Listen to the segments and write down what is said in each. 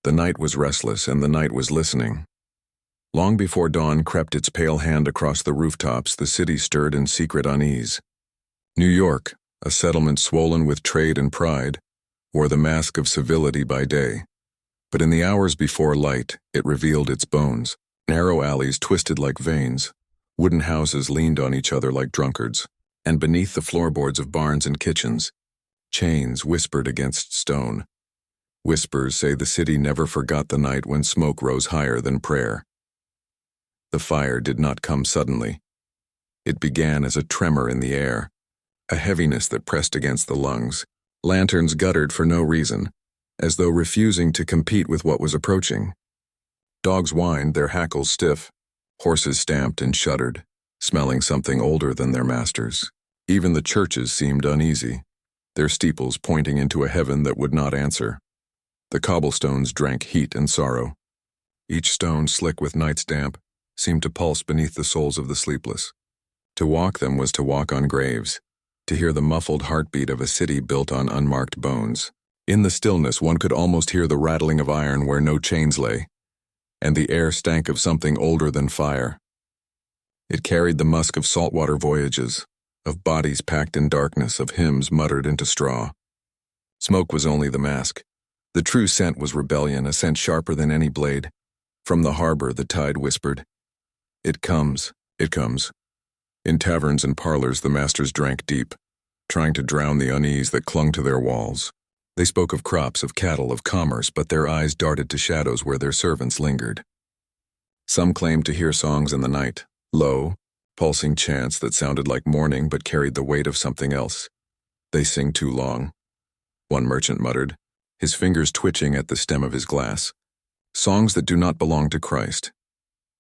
The night was restless, and the night was listening. Long before dawn crept its pale hand across the rooftops, the city stirred in secret unease. New York, a settlement swollen with trade and pride, wore the mask of civility by day. But in the hours before light, it revealed its bones. Narrow alleys twisted like veins. Wooden houses leaned on each other like drunkards. And beneath the floorboards of barns and kitchens, chains whispered against stone. Whispers say the city never forgot the night when smoke rose higher than prayer. The fire did not come suddenly. It began as a tremor in the air, a heaviness that pressed against the lungs. Lanterns guttered for no reason, as though refusing to compete with what was approaching. Dogs whined, their hackles stiff. Horses stamped and shuddered, smelling something older than their masters. Even the churches seemed uneasy, their steeples pointing into a heaven that would not answer. The cobblestones drank heat and sorrow. Each stone, slick with night's damp, seemed to pulse beneath the souls of the sleepless. To walk them was to walk on graves, to hear the muffled heartbeat of a city built on unmarked bones. In the stillness, one could almost hear the rattling of iron where no chains lay, and the air stank of something older than fire. It carried the musk of saltwater voyages, of bodies packed in darkness, of hymns muttered into straw. Smoke was only the mask. The true scent was rebellion, a scent sharper than any blade. From the harbor, the tide whispered, "It comes, it comes." In taverns and parlors, the masters drank deep, trying to drown the unease that clung to their walls. They spoke of crops, of cattle, of commerce, but their eyes darted to shadows where their servants lingered. Some claimed to hear songs in the night, low, pulsing chants that sounded like mourning but carried the weight of something else. "They sing too long," one merchant muttered, his fingers twitching at the stem of his glass. Songs that do not belong to Christ.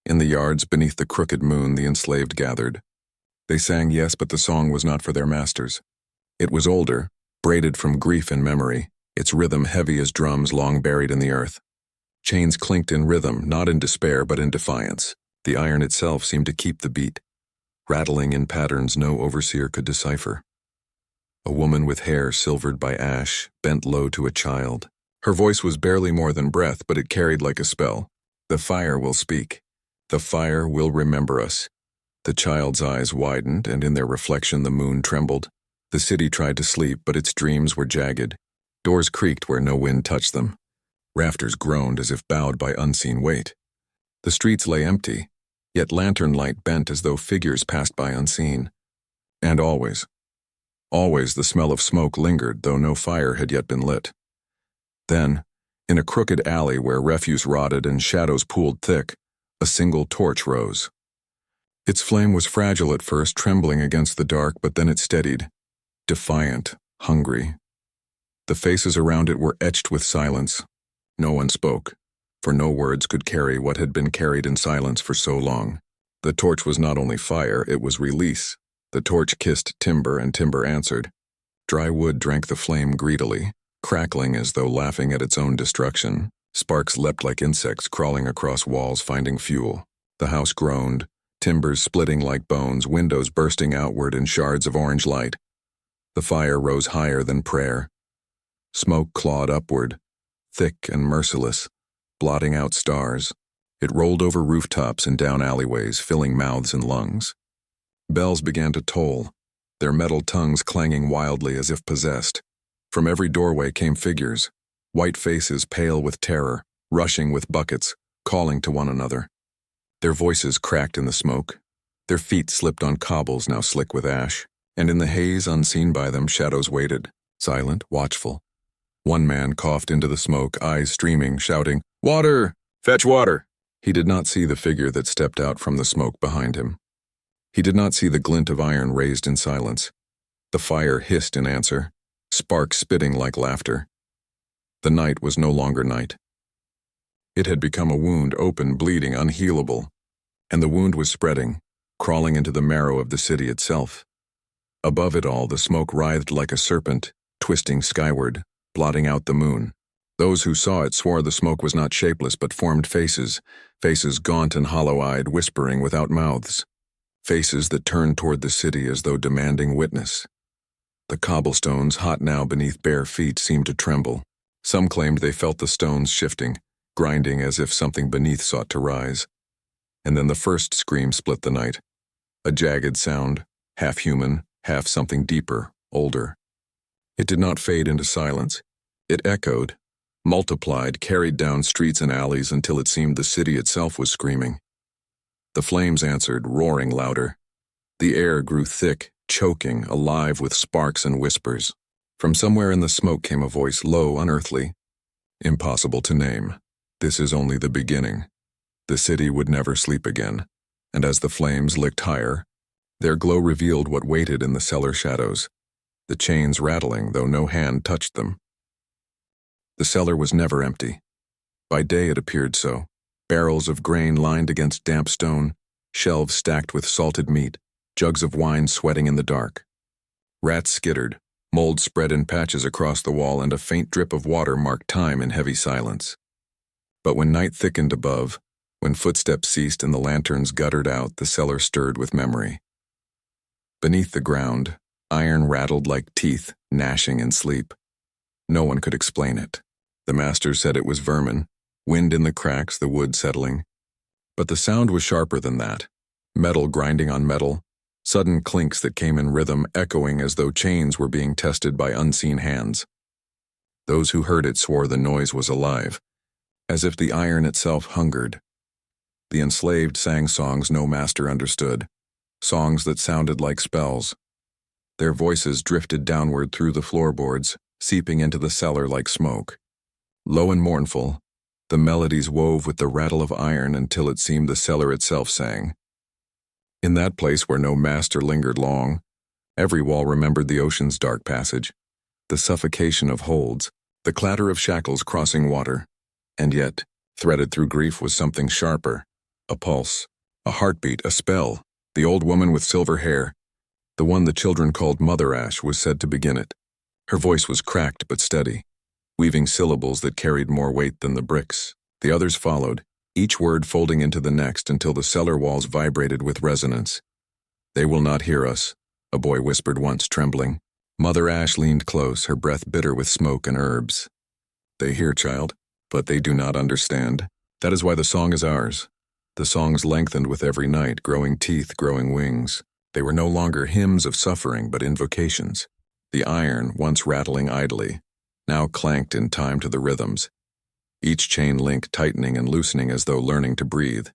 In the yards beneath the crooked moon, the enslaved gathered. They sang, yes, but the song was not for their masters. It was older, braided from grief and memory, its rhythm heavy as drums long buried in the earth. Chains clinked in rhythm, not in despair but in defiance. The iron itself seemed to keep the beat, rattling in patterns no overseer could decipher. A woman with hair silvered by ash bent low to a child. Her voice was barely more than breath, but it carried like a spell. "The fire will speak. The fire will remember us." The child's eyes widened, and in their reflection the moon trembled. The city tried to sleep, but its dreams were jagged. Doors creaked where no wind touched them. Rafters groaned as if bowed by unseen weight. The streets lay empty, yet lantern light bent as though figures passed by unseen. And always the smell of smoke lingered, though no fire had yet been lit. Then, in a crooked alley where refuse rotted and shadows pooled thick, a single torch rose. Its flame was fragile at first, trembling against the dark, but then it steadied, defiant, hungry. The faces around it were etched with silence. No one spoke, for no words could carry what had been carried in silence for so long. The torch was not only fire, it was release. The torch kissed timber, and timber answered. Dry wood drank the flame greedily, crackling as though laughing at its own destruction. Sparks leapt like insects, crawling across walls, finding fuel. The house groaned, timbers splitting like bones, windows bursting outward in shards of orange light. The fire rose higher than prayer. Smoke clawed upward, thick and merciless, blotting out stars. It rolled over rooftops and down alleyways, filling mouths and lungs. Bells began to toll, their metal tongues clanging wildly as if possessed. From every doorway came figures, white faces pale with terror, rushing with buckets, calling to one another. Their voices cracked in the smoke. Their feet slipped on cobbles now slick with ash, and in the haze, unseen by them, shadows waited, silent, watchful. One man coughed into the smoke, eyes streaming, shouting, "Water! Fetch water!" He did not see the figure that stepped out from the smoke behind him. He did not see the glint of iron raised in silence. The fire hissed in answer, sparks spitting like laughter. The night was no longer night. It had become a wound, open, bleeding, unhealable, and the wound was spreading, crawling into the marrow of the city itself. Above it all, the smoke writhed like a serpent, twisting skyward, blotting out the moon. Those who saw it swore the smoke was not shapeless but formed faces, faces gaunt and hollow-eyed, whispering without mouths. Faces that turned toward the city as though demanding witness. The cobblestones, hot now beneath bare feet, seemed to tremble. Some claimed they felt the stones shifting, grinding as if something beneath sought to rise. And then the first scream split the night. A jagged sound, half human, half something deeper, older. It did not fade into silence. It echoed, multiplied, carried down streets and alleys until it seemed the city itself was screaming. The flames answered, roaring louder. The air grew thick, choking, alive with sparks and whispers. From somewhere in the smoke came a voice, low, unearthly. Impossible to name. This is only the beginning. The city would never sleep again, and as the flames licked higher, their glow revealed what waited in the cellar shadows, the chains rattling, though no hand touched them. The cellar was never empty. By day it appeared so. Barrels of grain lined against damp stone, shelves stacked with salted meat, jugs of wine sweating in the dark. Rats skittered, mold spread in patches across the wall, and a faint drip of water marked time in heavy silence. But when night thickened above, when footsteps ceased and the lanterns guttered out, the cellar stirred with memory. Beneath the ground, iron rattled like teeth, gnashing in sleep. No one could explain it. The masters said it was vermin, wind in the cracks, the wood settling. But the sound was sharper than that. Metal grinding on metal, sudden clinks that came in rhythm, echoing as though chains were being tested by unseen hands. Those who heard it swore the noise was alive, as if the iron itself hungered. The enslaved sang songs no master understood, songs that sounded like spells. Their voices drifted downward through the floorboards, seeping into the cellar like smoke. Low and mournful, the melodies wove with the rattle of iron until it seemed the cellar itself sang. In that place where no master lingered long, every wall remembered the ocean's dark passage, the suffocation of holds, the clatter of shackles crossing water. And yet, threaded through grief was something sharper, a pulse, a heartbeat, a spell. The old woman with silver hair, the one the children called Mother Ash, was said to begin it. Her voice was cracked but steady, weaving syllables that carried more weight than the bricks. The others followed, each word folding into the next until the cellar walls vibrated with resonance. "They will not hear us," a boy whispered once, trembling. Mother Ash leaned close, her breath bitter with smoke and herbs. "They hear, child, but they do not understand. That is why the song is ours." The songs lengthened with every night, growing teeth, growing wings. They were no longer hymns of suffering, but invocations. The iron, once rattling idly, now clanked in time to the rhythms, each chain link tightening and loosening as though learning to breathe.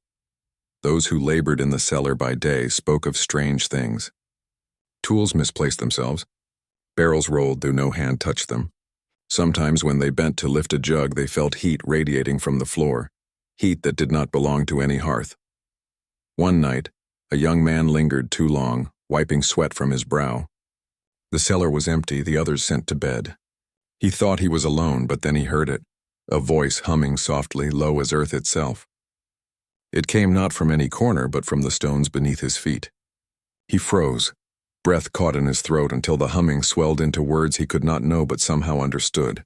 Those who labored in the cellar by day spoke of strange things. Tools misplaced themselves. Barrels rolled though no hand touched them. Sometimes when they bent to lift a jug, they felt heat radiating from the floor, heat that did not belong to any hearth. One night, a young man lingered too long, wiping sweat from his brow. The cellar was empty, the others sent to bed. He thought he was alone, but then he heard it, a voice humming softly, low as earth itself. It came not from any corner, but from the stones beneath his feet. He froze, breath caught in his throat until the humming swelled into words he could not know but somehow understood.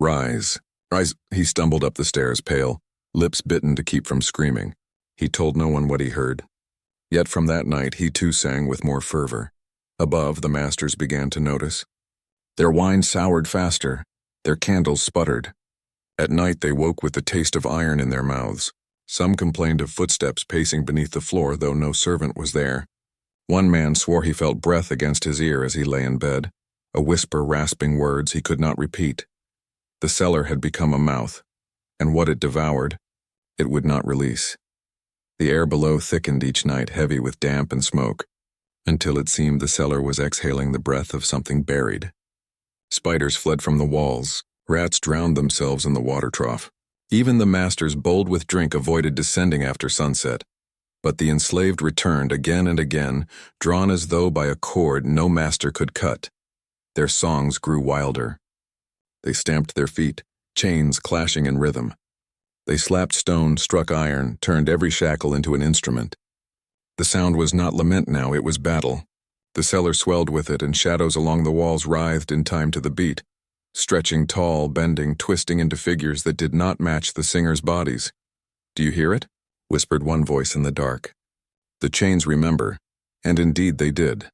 "Rise, rise," he stumbled up the stairs, pale, lips bitten to keep from screaming. He told no one what he heard. Yet from that night he too sang with more fervor. Above, the masters began to notice. Their wine soured faster, their candles sputtered. At night they woke with the taste of iron in their mouths. Some complained of footsteps pacing beneath the floor, though no servant was there. One man swore he felt breath against his ear as he lay in bed, a whisper rasping words he could not repeat. The cellar had become a mouth, and what it devoured, it would not release. The air below thickened each night, heavy with damp and smoke, until it seemed the cellar was exhaling the breath of something buried. Spiders fled from the walls, rats drowned themselves in the water trough. Even the masters, bold with drink, avoided descending after sunset. But the enslaved returned again and again, drawn as though by a cord no master could cut. Their songs grew wilder. They stamped their feet, chains clashing in rhythm. They slapped stone, struck iron, turned every shackle into an instrument. The sound was not lament now, it was battle. The cellar swelled with it, and shadows along the walls writhed in time to the beat, stretching tall, bending, twisting into figures that did not match the singers' bodies. "Do you hear it?" whispered one voice in the dark. The chains remember, and indeed they did.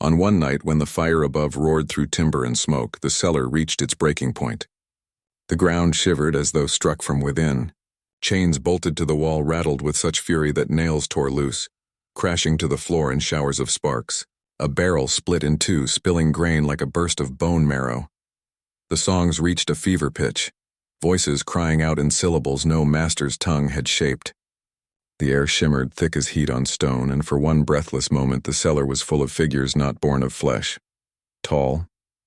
On one night when the fire above roared through timber and smoke, the cellar reached its breaking point. The ground shivered as though struck from within. Chains bolted to the wall rattled with such fury that nails tore loose, crashing to the floor in showers of sparks. A barrel split in two, spilling grain like a burst of bone marrow. The songs reached a fever pitch, voices crying out in syllables no master's tongue had shaped. The air shimmered thick as heat on stone, and for one breathless moment the cellar was full of figures not born of flesh. Tall,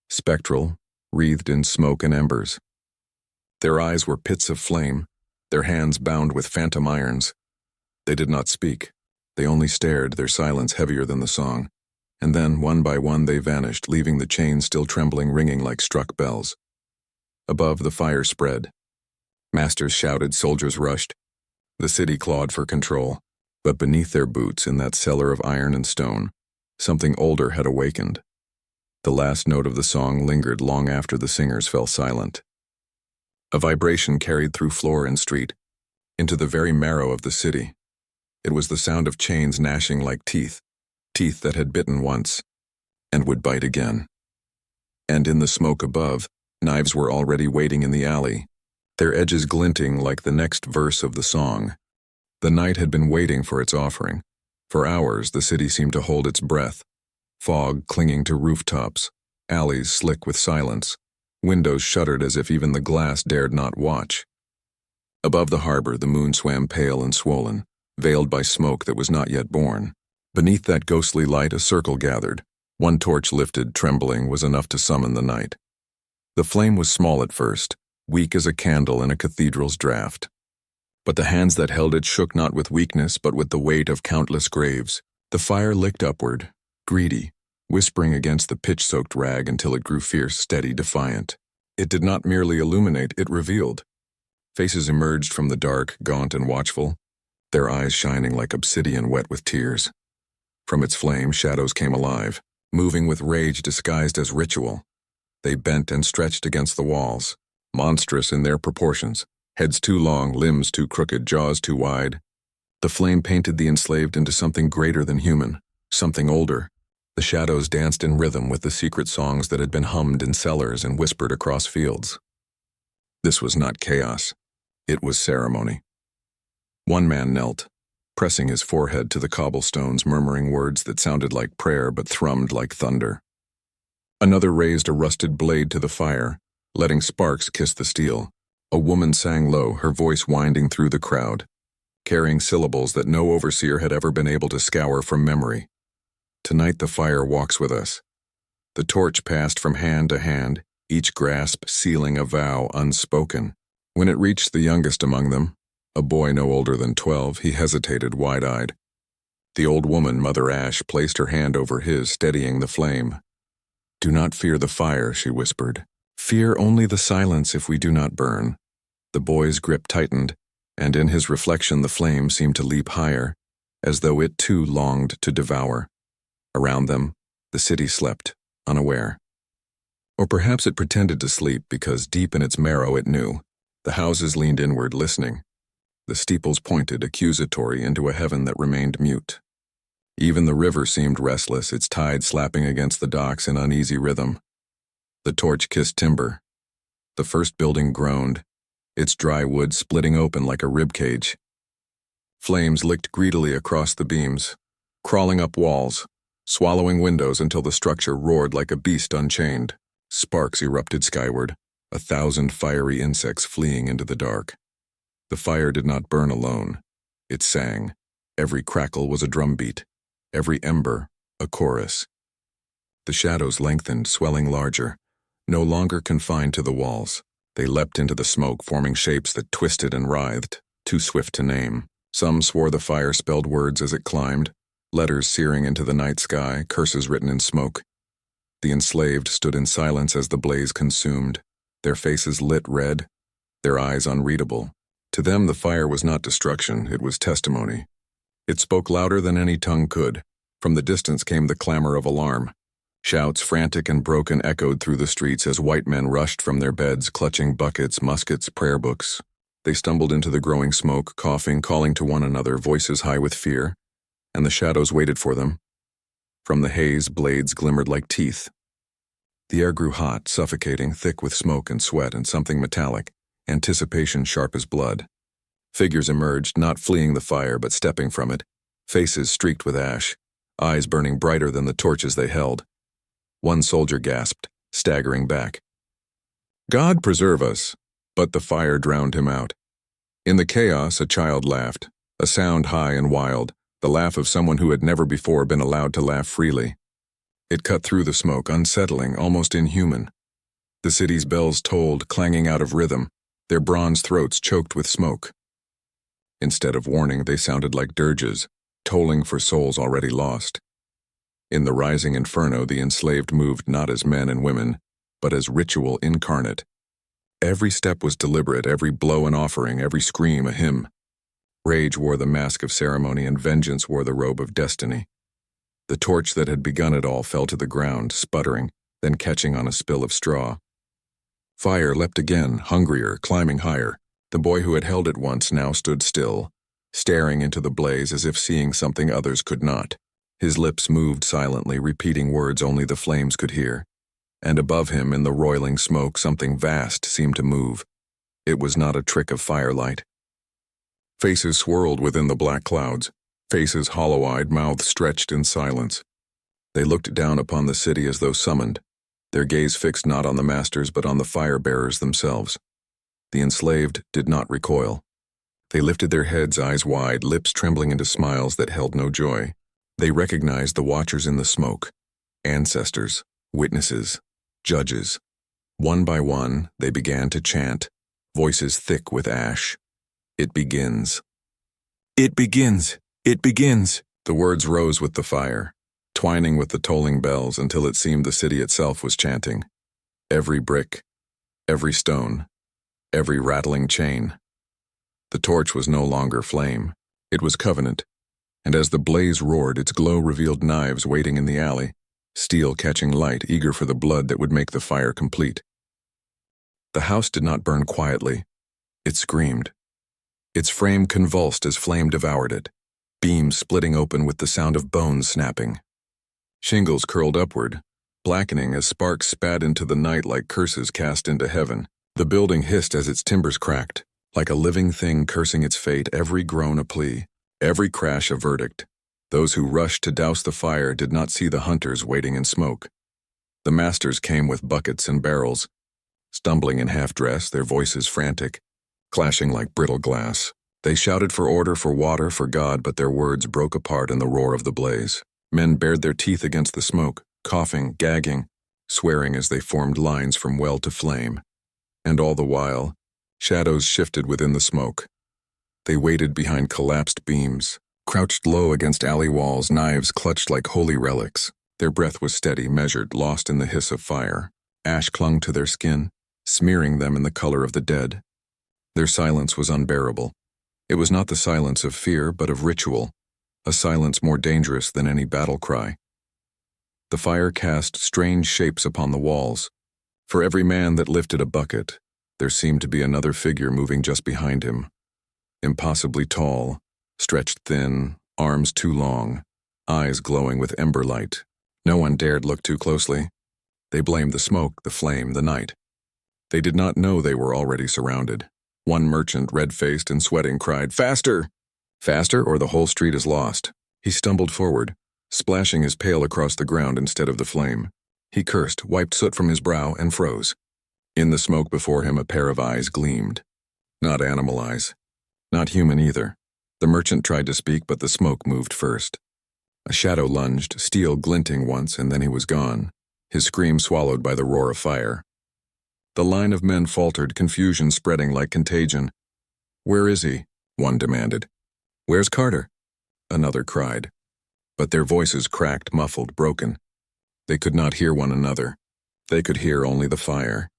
spectral, wreathed in smoke and embers. Their eyes were pits of flame, their hands bound with phantom irons. They did not speak. They only stared, their silence heavier than the song. And then, one by one, they vanished, leaving the chains still trembling, ringing like struck bells. Above, the fire spread. Masters shouted, soldiers rushed. The city clawed for control, but beneath their boots, in that cellar of iron and stone, something older had awakened. The last note of the song lingered long after the singers fell silent. A vibration carried through floor and street, into the very marrow of the city. It was the sound of chains gnashing like teeth, teeth that had bitten once, and would bite again. And in the smoke above, knives were already waiting in the alley, their edges glinting like the next verse of the song. The night had been waiting for its offering. For hours, the city seemed to hold its breath, fog clinging to rooftops, alleys slick with silence, windows shuttered as if even the glass dared not watch. Above the harbor, the moon swam pale and swollen, veiled by smoke that was not yet born. Beneath that ghostly light, a circle gathered. One torch lifted, trembling, was enough to summon the night. The flame was small at first, weak as a candle in a cathedral's draught. But the hands that held it shook not with weakness, but with the weight of countless graves. The fire licked upward, greedy, whispering against the pitch-soaked rag until it grew fierce, steady, defiant. It did not merely illuminate, it revealed. Faces emerged from the dark, gaunt and watchful, their eyes shining like obsidian wet with tears. From its flame, shadows came alive, moving with rage disguised as ritual. They bent and stretched against the walls, monstrous in their proportions, heads too long, limbs too crooked, jaws too wide. The flame painted the enslaved into something greater than human, something older. The shadows danced in rhythm with the secret songs that had been hummed in cellars and whispered across fields. This was not chaos. It was ceremony. One man knelt, pressing his forehead to the cobblestones, murmuring words that sounded like prayer but thrummed like thunder. Another raised a rusted blade to the fire, letting sparks kiss the steel. A woman sang low, her voice winding through the crowd, carrying syllables that no overseer had ever been able to scour from memory. Tonight the fire walks with us. The torch passed from hand to hand, each grasp sealing a vow unspoken. When it reached the youngest among them, a boy no older than 12, he hesitated wide-eyed. The old woman, Mother Ash, placed her hand over his, steadying the flame. "Do not fear the fire," she whispered. "Fear only the silence if we do not burn." The boy's grip tightened, and in his reflection the flame seemed to leap higher, as though it too longed to devour. Around them, the city slept, unaware. Or perhaps it pretended to sleep because deep in its marrow it knew. The houses leaned inward, listening. The steeples pointed, accusatory, into a heaven that remained mute. Even the river seemed restless, its tide slapping against the docks in uneasy rhythm. The torch kissed timber. The first building groaned, its dry wood splitting open like a ribcage. Flames licked greedily across the beams, crawling up walls, swallowing windows until the structure roared like a beast unchained. Sparks erupted skyward, 1,000 fiery insects fleeing into the dark. The fire did not burn alone. It sang. Every crackle was a drumbeat, every ember a chorus. The shadows lengthened, swelling larger, no longer confined to the walls. They leapt into the smoke, forming shapes that twisted and writhed, too swift to name. Some swore the fire spelled words as it climbed, letters searing into the night sky, curses written in smoke. The enslaved stood in silence as the blaze consumed, their faces lit red, their eyes unreadable. To them the fire was not destruction, it was testimony. It spoke louder than any tongue could. From the distance came the clamor of alarm. Shouts, frantic and broken, echoed through the streets as white men rushed from their beds, clutching buckets, muskets, prayer books. They stumbled into the growing smoke, coughing, calling to one another, voices high with fear, and the shadows waited for them. From the haze, blades glimmered like teeth. The air grew hot, suffocating, thick with smoke and sweat and something metallic, anticipation sharp as blood. Figures emerged, not fleeing the fire but stepping from it, faces streaked with ash, eyes burning brighter than the torches they held. One soldier gasped, staggering back. "God preserve us!" But the fire drowned him out. In the chaos, a child laughed, a sound high and wild, the laugh of someone who had never before been allowed to laugh freely. It cut through the smoke, unsettling, almost inhuman. The city's bells tolled, clanging out of rhythm, their bronze throats choked with smoke. Instead of warning, they sounded like dirges, tolling for souls already lost. In the rising inferno, the enslaved moved not as men and women, but as ritual incarnate. Every step was deliberate, every blow an offering, every scream a hymn. Rage wore the mask of ceremony and vengeance wore the robe of destiny. The torch that had begun it all fell to the ground, sputtering, then catching on a spill of straw. Fire leapt again, hungrier, climbing higher. The boy who had held it once now stood still, staring into the blaze as if seeing something others could not. His lips moved silently, repeating words only the flames could hear. And above him, in the roiling smoke, something vast seemed to move. It was not a trick of firelight. Faces swirled within the black clouds, faces hollow-eyed, mouths stretched in silence. They looked down upon the city as though summoned, their gaze fixed not on the masters but on the fire-bearers themselves. The enslaved did not recoil. They lifted their heads, eyes wide, lips trembling into smiles that held no joy. They recognized the watchers in the smoke, ancestors, witnesses, judges. One by one, they began to chant, voices thick with ash. "It begins. It begins. It begins." The words rose with the fire, twining with the tolling bells until it seemed the city itself was chanting. Every brick, every stone, every rattling chain. The torch was no longer flame. It was covenant, and as the blaze roared, its glow revealed knives waiting in the alley, steel catching light, eager for the blood that would make the fire complete. The house did not burn quietly. It screamed. Its frame convulsed as flame devoured it, beams splitting open with the sound of bones snapping. Shingles curled upward, blackening as sparks spat into the night like curses cast into heaven. The building hissed as its timbers cracked, like a living thing cursing its fate, every groan a plea, every crash a verdict. Those who rushed to douse the fire did not see the hunters waiting in smoke. The masters came with buckets and barrels, stumbling in half-dress, their voices frantic, clashing like brittle glass. They shouted for order, for water, for God, but their words broke apart in the roar of the blaze. Men bared their teeth against the smoke, coughing, gagging, swearing as they formed lines from well to flame. And all the while, shadows shifted within the smoke. They waited behind collapsed beams, crouched low against alley walls, knives clutched like holy relics. Their breath was steady, measured, lost in the hiss of fire. Ash clung to their skin, smearing them in the color of the dead. Their silence was unbearable. It was not the silence of fear, but of ritual, a silence more dangerous than any battle cry. The fire cast strange shapes upon the walls. For every man that lifted a bucket, there seemed to be another figure moving just behind him. Impossibly tall, stretched thin, arms too long, eyes glowing with ember light. No one dared look too closely. They blamed the smoke, the flame, the night. They did not know they were already surrounded. One merchant, red-faced and sweating, cried, "Faster! Faster, or the whole street is lost." He stumbled forward, splashing his pail across the ground instead of the flame. He cursed, wiped soot from his brow, and froze. In the smoke before him, a pair of eyes gleamed. Not animal eyes. Not human either. The merchant tried to speak, but the smoke moved first. A shadow lunged, steel glinting once, and then he was gone, his scream swallowed by the roar of fire. The line of men faltered, confusion spreading like contagion. "Where is he?" one demanded. "Where's Carter?" another cried. But their voices cracked, muffled, broken. They could not hear one another. They could hear only the fire.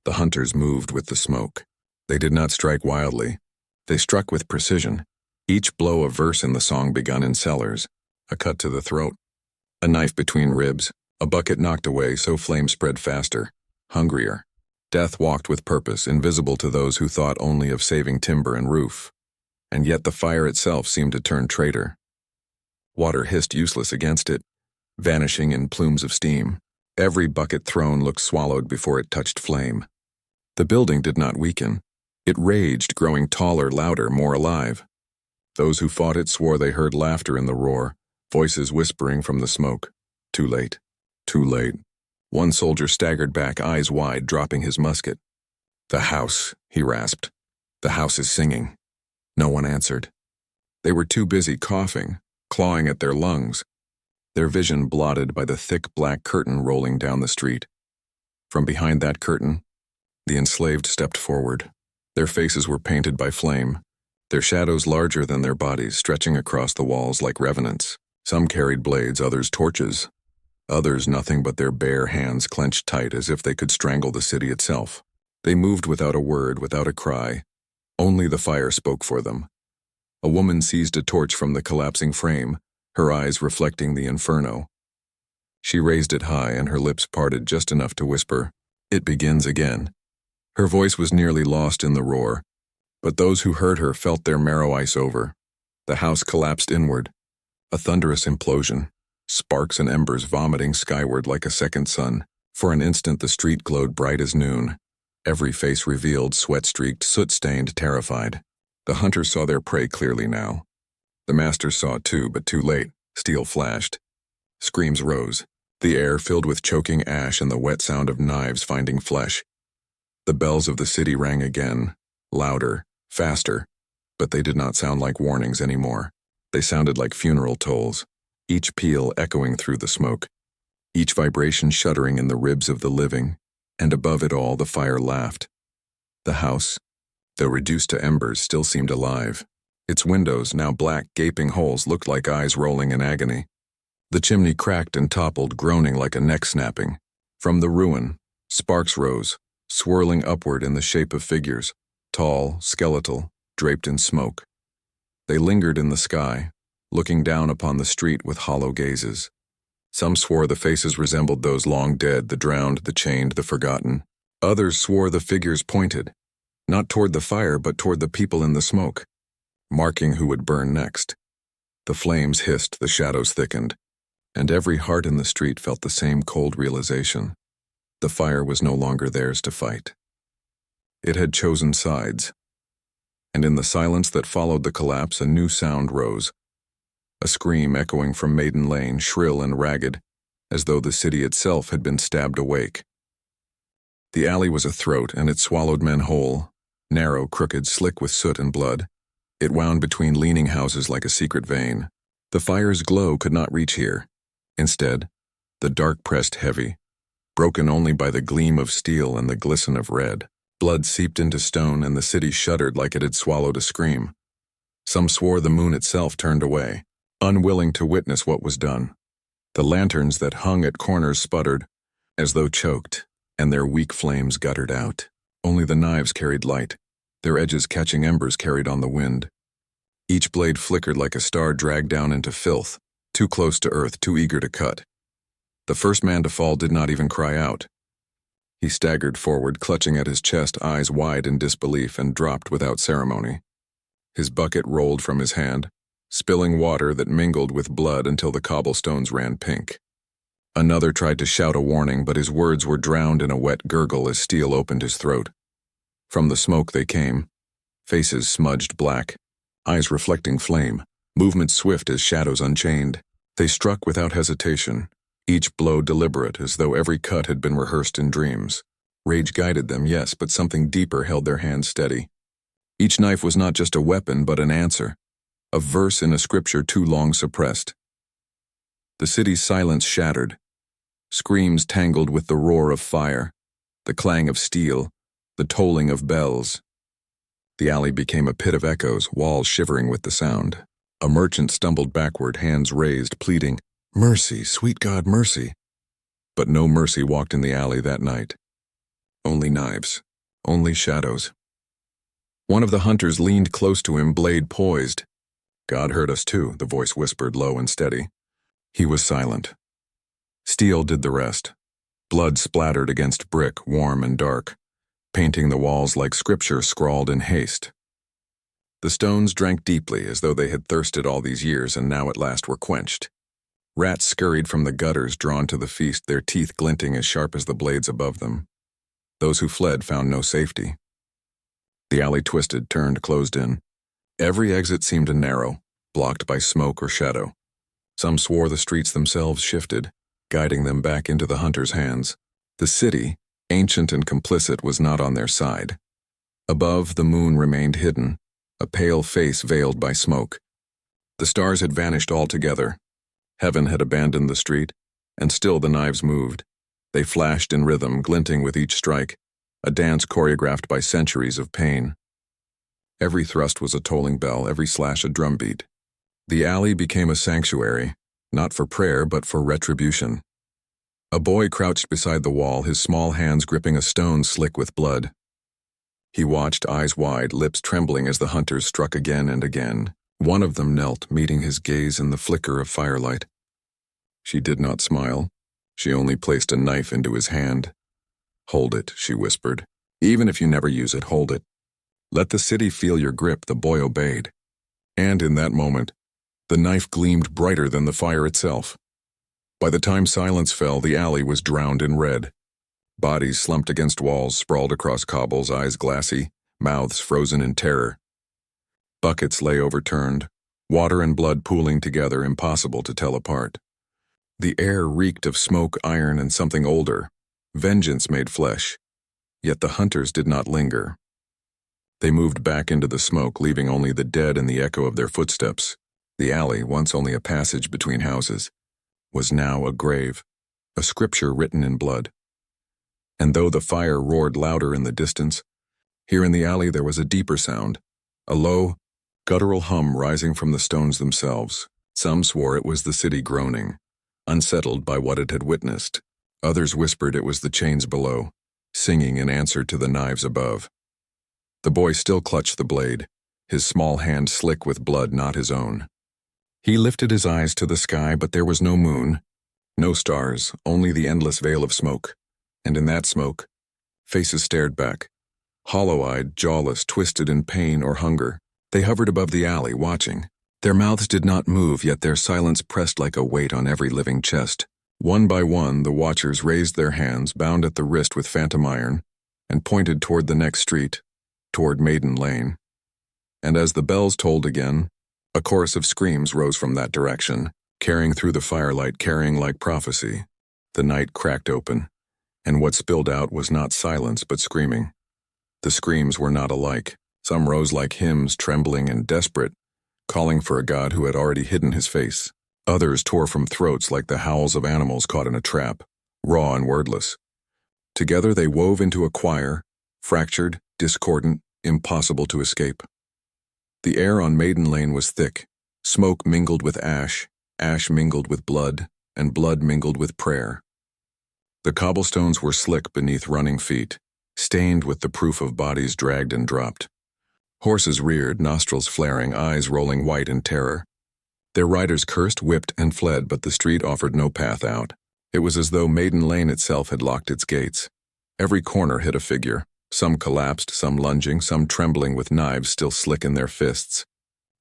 The hunters moved with the smoke. They did not strike wildly. They struck with precision. Each blow a verse in the song begun in cellars, a cut to the throat, a knife between ribs, a bucket knocked away so flame spread faster, hungrier. Death walked with purpose, invisible to those who thought only of saving timber and roof. And yet the fire itself seemed to turn traitor. Water hissed useless against it, vanishing in plumes of steam. Every bucket thrown looked swallowed before it touched flame. The building did not weaken. It raged, growing taller, louder, more alive. Those who fought it swore they heard laughter in the roar, voices whispering from the smoke. Too late. Too late. One soldier staggered back, eyes wide, dropping his musket. "The house," he rasped. "The house is singing." No one answered. They were too busy coughing, clawing at their lungs, their vision blotted by the thick black curtain rolling down the street. From behind that curtain, the enslaved stepped forward. Their faces were painted by flame, their shadows larger than their bodies, stretching across the walls like revenants. Some carried blades, others torches. Others nothing but their bare hands clenched tight as if they could strangle the city itself. They moved without a word, without a cry. Only the fire spoke for them. A woman seized a torch from the collapsing frame, her eyes reflecting the inferno. She raised it high and her lips parted just enough to whisper, "It begins again." Her voice was nearly lost in the roar, but those who heard her felt their marrow ice over. The house collapsed inward, a thunderous implosion, sparks and embers vomiting skyward like a second sun. For an instant the street glowed bright as noon. Every face revealed, sweat-streaked, soot-stained, terrified. The hunters saw their prey clearly now. The masters saw too, but too late. Steel flashed. Screams rose, the air filled with choking ash and the wet sound of knives finding flesh. The bells of the city rang again, louder, faster, but they did not sound like warnings anymore. They sounded like funeral tolls, each peal echoing through the smoke, each vibration shuddering in the ribs of the living, and above it all the fire laughed. The house, though reduced to embers, still seemed alive. Its windows, now black, gaping holes, looked like eyes rolling in agony. The chimney cracked and toppled, groaning like a neck snapping. From the ruin, sparks rose, swirling upward in the shape of figures, tall, skeletal, draped in smoke. They lingered in the sky, looking down upon the street with hollow gazes. Some swore the faces resembled those long dead, the drowned, the chained, the forgotten. Others swore the figures pointed, not toward the fire but toward the people in the smoke, marking who would burn next. The flames hissed, the shadows thickened, and every heart in the street felt the same cold realization. The fire was no longer theirs to fight. It had chosen sides. And in the silence that followed the collapse, a new sound rose. A scream echoing from Maiden Lane, shrill and ragged, as though the city itself had been stabbed awake. The alley was a throat, and it swallowed men whole, narrow, crooked, slick with soot and blood. It wound between leaning houses like a secret vein. The fire's glow could not reach here. Instead, the dark pressed heavy, broken only by the gleam of steel and the glisten of red. Blood seeped into stone, and the city shuddered like it had swallowed a scream. Some swore the moon itself turned away, unwilling to witness what was done. The lanterns that hung at corners sputtered, as though choked, and their weak flames guttered out. Only the knives carried light, their edges catching embers carried on the wind. Each blade flickered like a star dragged down into filth, too close to earth, too eager to cut. The first man to fall did not even cry out. He staggered forward, clutching at his chest, eyes wide in disbelief, and dropped without ceremony. His bucket rolled from his hand, spilling water that mingled with blood until the cobblestones ran pink. Another tried to shout a warning, but his words were drowned in a wet gurgle as steel opened his throat. From the smoke they came, faces smudged black, eyes reflecting flame, movements swift as shadows unchained. They struck without hesitation, each blow deliberate, as though every cut had been rehearsed in dreams. Rage guided them, yes, but something deeper held their hands steady. Each knife was not just a weapon, but an answer, a verse in a scripture too long suppressed. The city's silence shattered. Screams tangled with the roar of fire, the clang of steel, the tolling of bells. The alley became a pit of echoes, walls shivering with the sound. A merchant stumbled backward, hands raised, pleading, "Mercy, sweet God, mercy." But no mercy walked in the alley that night. Only knives, only shadows. One of the hunters leaned close to him, blade poised. "God heard us too," the voice whispered, low and steady. He was silent. Steel did the rest. Blood splattered against brick, warm and dark, painting the walls like scripture scrawled in haste. The stones drank deeply, as though they had thirsted all these years and now at last were quenched. Rats scurried from the gutters drawn to the feast, their teeth glinting as sharp as the blades above them. Those who fled found no safety. The alley twisted, turned, closed in. Every exit seemed narrow, blocked by smoke or shadow. Some swore the streets themselves shifted, guiding them back into the hunters' hands. The city, ancient and complicit, was not on their side. Above, the moon remained hidden, a pale face veiled by smoke. The stars had vanished altogether. Heaven had abandoned the street, and still the knives moved. They flashed in rhythm, glinting with each strike, a dance choreographed by centuries of pain. Every thrust was a tolling bell, every slash a drumbeat. The alley became a sanctuary, not for prayer but for retribution. A boy crouched beside the wall, his small hands gripping a stone slick with blood. He watched, eyes wide, lips trembling as the hunters struck again and again. One of them knelt, meeting his gaze in the flicker of firelight. She did not smile. She only placed a knife into his hand. "Hold it," she whispered. "Even if you never use it, hold it. Let the city feel your grip." The boy obeyed. And in that moment, the knife gleamed brighter than the fire itself. By the time silence fell, the alley was drowned in red. Bodies slumped against walls, sprawled across cobbles, eyes glassy, mouths frozen in terror. Buckets lay overturned, water and blood pooling together, impossible to tell apart. The air reeked of smoke, iron, and something older. Vengeance made flesh. Yet the hunters did not linger. They moved back into the smoke, leaving only the dead and the echo of their footsteps. The alley, once only a passage between houses, was now a grave, a scripture written in blood. And though the fire roared louder in the distance, here in the alley there was a deeper sound, a low, guttural hum rising from the stones themselves. Some swore it was the city groaning, unsettled by what it had witnessed. Others whispered it was the chains below, singing in answer to the knives above. The boy still clutched the blade, his small hand slick with blood not his own. He lifted his eyes to the sky, but there was no moon, no stars, only the endless veil of smoke. And in that smoke, faces stared back, hollow-eyed, jawless, twisted in pain or hunger. They hovered above the alley, watching. Their mouths did not move, yet their silence pressed like a weight on every living chest. One by one, the watchers raised their hands, bound at the wrist with phantom iron, and pointed toward the next street, toward Maiden Lane. And as the bells tolled again, a chorus of screams rose from that direction, carrying through the firelight, carrying like prophecy. The night cracked open, and what spilled out was not silence but screaming. The screams were not alike. Some rose like hymns, trembling and desperate, calling for a god who had already hidden his face. Others tore from throats like the howls of animals caught in a trap, raw and wordless. Together they wove into a choir, fractured, discordant, impossible to escape. The air on Maiden Lane was thick. Smoke mingled with ash mingled with blood, and blood mingled with prayer. The cobblestones were slick beneath running feet, stained with the proof of bodies dragged and dropped. Horses reared, nostrils flaring, eyes rolling white in terror. Their riders cursed, whipped, and fled, but the street offered no path out. It was as though Maiden Lane itself had locked its gates. Every corner hid a figure, some collapsed, some lunging, some trembling with knives still slick in their fists.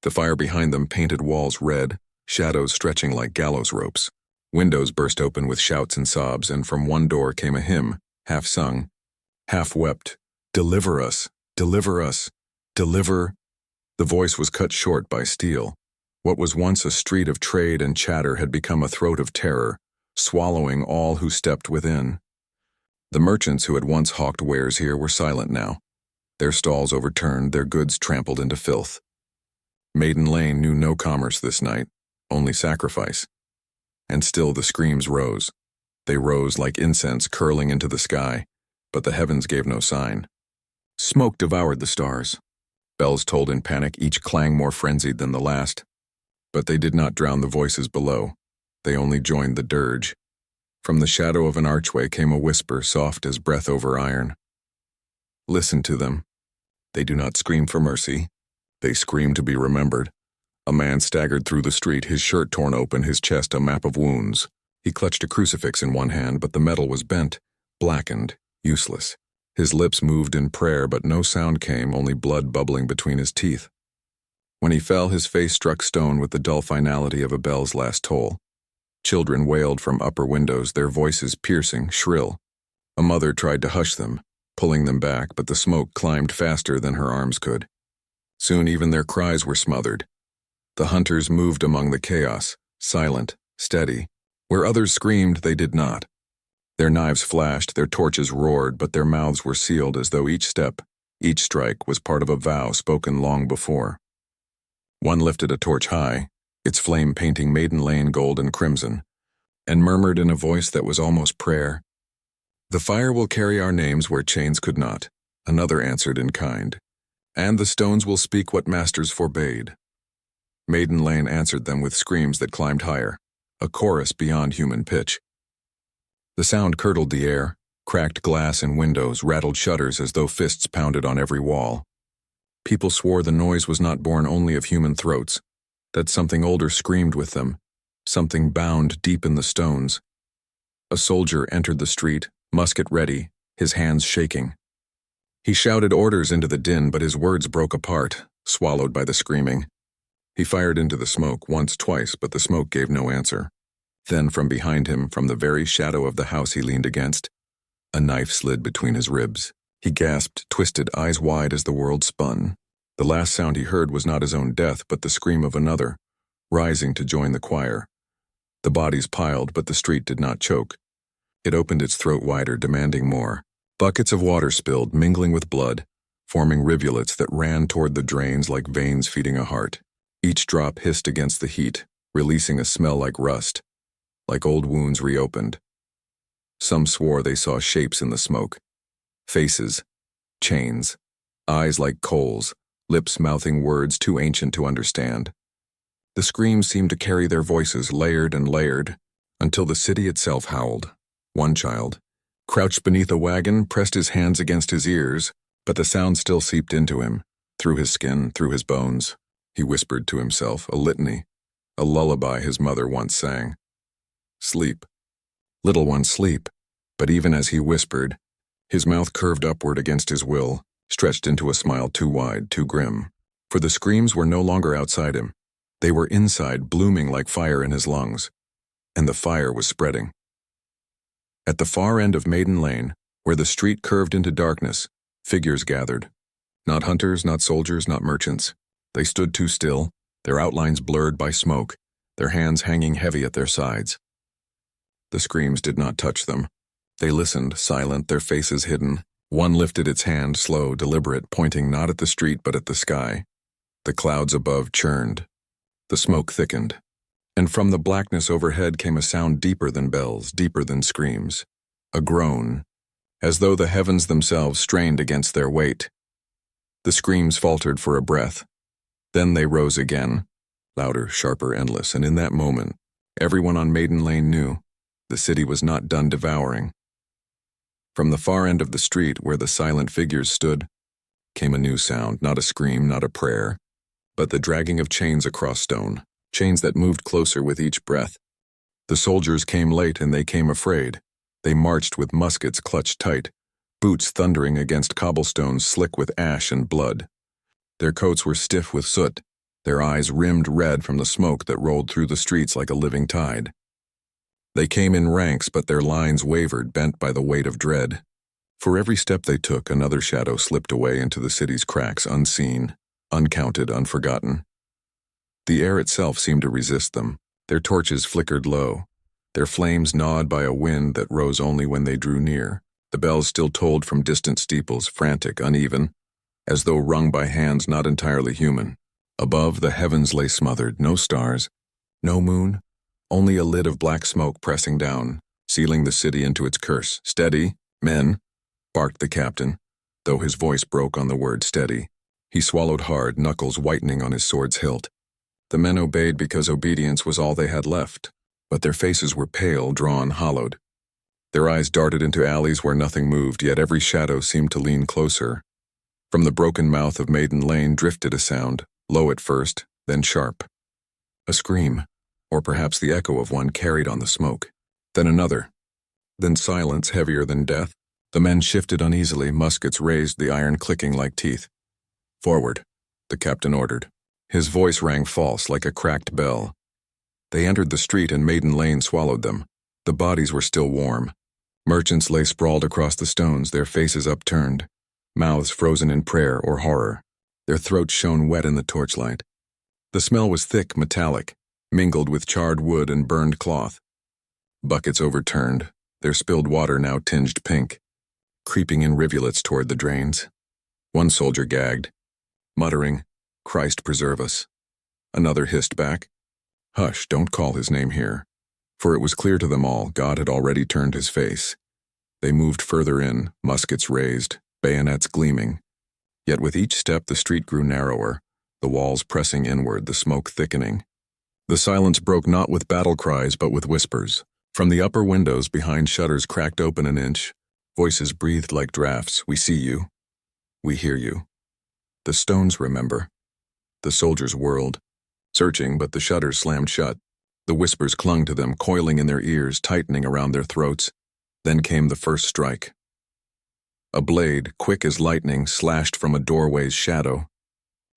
The fire behind them painted walls red, shadows stretching like gallows ropes. Windows burst open with shouts and sobs, and from one door came a hymn, half sung, half wept. "Deliver us, deliver us, deliver." The voice was cut short by steel. What was once a street of trade and chatter had become a throat of terror, swallowing all who stepped within. The merchants who had once hawked wares here were silent now, their stalls overturned, their goods trampled into filth. Maiden Lane knew no commerce this night, only sacrifice. And still the screams rose. They rose like incense curling into the sky, but the heavens gave no sign. Smoke devoured the stars. Bells tolled in panic, each clang more frenzied than the last. But they did not drown the voices below. They only joined the dirge. From the shadow of an archway came a whisper, soft as breath over iron. Listen to them. They do not scream for mercy. They scream to be remembered. A man staggered through the street, his shirt torn open, his chest a map of wounds. He clutched a crucifix in one hand, but the metal was bent, blackened, useless. His lips moved in prayer, but no sound came, only blood bubbling between his teeth. When he fell, his face struck stone with the dull finality of a bell's last toll. Children wailed from upper windows, their voices piercing, shrill. A mother tried to hush them, pulling them back, but the smoke climbed faster than her arms could. Soon even their cries were smothered. The hunters moved among the chaos, silent, steady. Where others screamed, they did not. Their knives flashed, their torches roared, but their mouths were sealed as though each step, each strike was part of a vow spoken long before. One lifted a torch high, its flame painting Maiden Lane gold and crimson, and murmured in a voice that was almost prayer, "The fire will carry our names where chains could not." Another answered in kind, "And the stones will speak what masters forbade." Maiden Lane answered them with screams that climbed higher, a chorus beyond human pitch. The sound curdled the air, cracked glass in windows, rattled shutters as though fists pounded on every wall. People swore the noise was not born only of human throats, that something older screamed with them, something bound deep in the stones. A soldier entered the street, musket ready, his hands shaking. He shouted orders into the din, but his words broke apart, swallowed by the screaming. He fired into the smoke once, twice, but the smoke gave no answer. Then from behind him, from the very shadow of the house he leaned against, a knife slid between his ribs. He gasped, twisted, eyes wide as the world spun. The last sound he heard was not his own death, but the scream of another, rising to join the choir. The bodies piled, but the street did not choke. It opened its throat wider, demanding more. Buckets of water spilled, mingling with blood, forming rivulets that ran toward the drains like veins feeding a heart. Each drop hissed against the heat, releasing a smell like rust, like old wounds reopened. Some swore they saw shapes in the smoke. Faces, chains, eyes like coals, lips mouthing words too ancient to understand. The screams seemed to carry their voices layered and layered, until the city itself howled. One child, crouched beneath a wagon, pressed his hands against his ears, but the sound still seeped into him, through his skin, through his bones. He whispered to himself, a litany, a lullaby his mother once sang. Sleep. Little one, sleep. But even as he whispered, his mouth curved upward against his will, stretched into a smile too wide, too grim. For the screams were no longer outside him. They were inside, blooming like fire in his lungs. And the fire was spreading. At the far end of Maiden Lane, where the street curved into darkness, figures gathered. Not hunters, not soldiers, not merchants. They stood too still, their outlines blurred by smoke, their hands hanging heavy at their sides. The screams did not touch them. They listened, silent, their faces hidden. One lifted its hand, slow, deliberate, pointing not at the street but at the sky. The clouds above churned. The smoke thickened. And from the blackness overhead came a sound deeper than bells, deeper than screams. A groan, as though the heavens themselves strained against their weight. The screams faltered for a breath. Then they rose again, louder, sharper, endless, and in that moment, everyone on Maiden Lane knew the city was not done devouring. From the far end of the street, where the silent figures stood, came a new sound, not a scream, not a prayer, but the dragging of chains across stone, chains that moved closer with each breath. The soldiers came late and they came afraid. They marched with muskets clutched tight, boots thundering against cobblestones slick with ash and blood. Their coats were stiff with soot, their eyes rimmed red from the smoke that rolled through the streets like a living tide. They came in ranks, but their lines wavered, bent by the weight of dread. For every step they took, another shadow slipped away into the city's cracks, unseen, uncounted, unforgotten. The air itself seemed to resist them. Their torches flickered low, their flames gnawed by a wind that rose only when they drew near. The bells still tolled from distant steeples, frantic, uneven, as though rung by hands not entirely human. Above, the heavens lay smothered, no stars, no moon, only a lid of black smoke pressing down, sealing the city into its curse. "Steady, men," barked the captain, though his voice broke on the word steady. He swallowed hard, knuckles whitening on his sword's hilt. The men obeyed because obedience was all they had left, but their faces were pale, drawn, hollowed. Their eyes darted into alleys where nothing moved, yet every shadow seemed to lean closer. From the broken mouth of Maiden Lane drifted a sound, low at first, then sharp. A scream, or perhaps the echo of one carried on the smoke. Then another. Then silence heavier than death. The men shifted uneasily, muskets raised, the iron clicking like teeth. "Forward," the captain ordered. His voice rang false like a cracked bell. They entered the street and Maiden Lane swallowed them. The bodies were still warm. Merchants lay sprawled across the stones, their faces upturned, mouths frozen in prayer or horror. Their throats shone wet in the torchlight. The smell was thick, metallic, mingled with charred wood and burned cloth. Buckets overturned, their spilled water now tinged pink, creeping in rivulets toward the drains. One soldier gagged, muttering, "Christ preserve us." Another hissed back, "Hush, don't call his name here." For it was clear to them all God had already turned his face. They moved further in, muskets raised, bayonets gleaming. Yet with each step the street grew narrower, the walls pressing inward, the smoke thickening. The silence broke not with battle cries but with whispers. From the upper windows behind shutters cracked open an inch, voices breathed like drafts. "We see you. We hear you." The stones remember. The soldiers whirled, searching, but the shutters slammed shut. The whispers clung to them, coiling in their ears, tightening around their throats. Then came the first strike. A blade, quick as lightning, slashed from a doorway's shadow.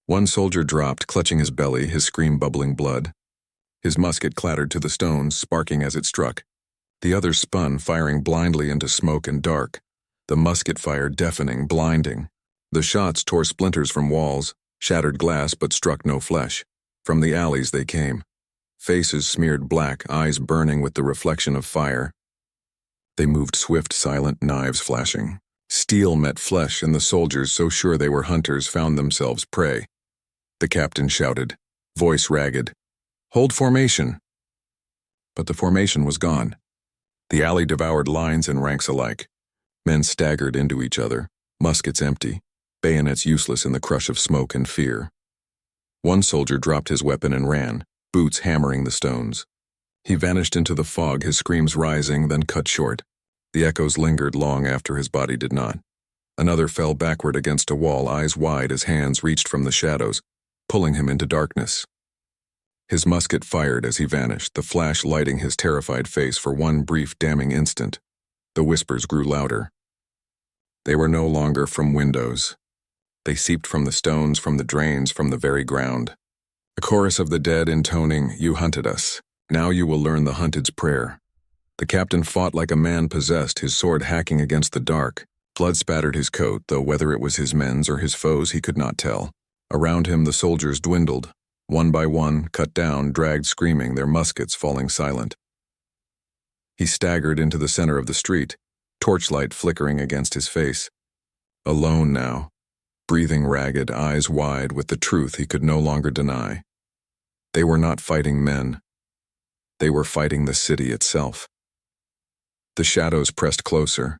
One soldier dropped, clutching his belly, his scream bubbling blood. His musket clattered to the stones, sparking as it struck. The other spun, firing blindly into smoke and dark. The musket fire deafening, blinding. The shots tore splinters from walls, shattered glass but struck no flesh. From the alleys they came. Faces smeared black, eyes burning with the reflection of fire. They moved swift, silent, knives flashing. Steel met flesh, and the soldiers, so sure they were hunters, found themselves prey. The captain shouted, voice ragged, "Hold formation!" But the formation was gone. The alley devoured lines and ranks alike. Men staggered into each other, muskets empty, bayonets useless in the crush of smoke and fear. One soldier dropped his weapon and ran, boots hammering the stones. He vanished into the fog, his screams rising, then cut short. The echoes lingered long after his body did not. Another fell backward against a wall, eyes wide as hands reached from the shadows, pulling him into darkness. His musket fired as he vanished, the flash lighting his terrified face for one brief damning instant. The whispers grew louder. They were no longer from windows. They seeped from the stones, from the drains, from the very ground. A chorus of the dead intoning, "You hunted us. Now you will learn the hunted's prayer." The captain fought like a man possessed, his sword hacking against the dark. Blood spattered his coat, though whether it was his men's or his foes he could not tell. Around him the soldiers dwindled. One by one, cut down, dragged screaming, their muskets falling silent. He staggered into the center of the street, torchlight flickering against his face. Alone now, breathing ragged, eyes wide with the truth he could no longer deny. They were not fighting men. They were fighting the city itself. The shadows pressed closer.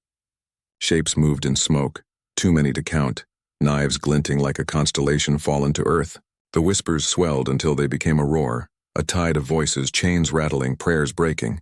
Shapes moved in smoke, too many to count, knives glinting like a constellation fallen to earth. The whispers swelled until they became a roar, a tide of voices, chains rattling, prayers breaking.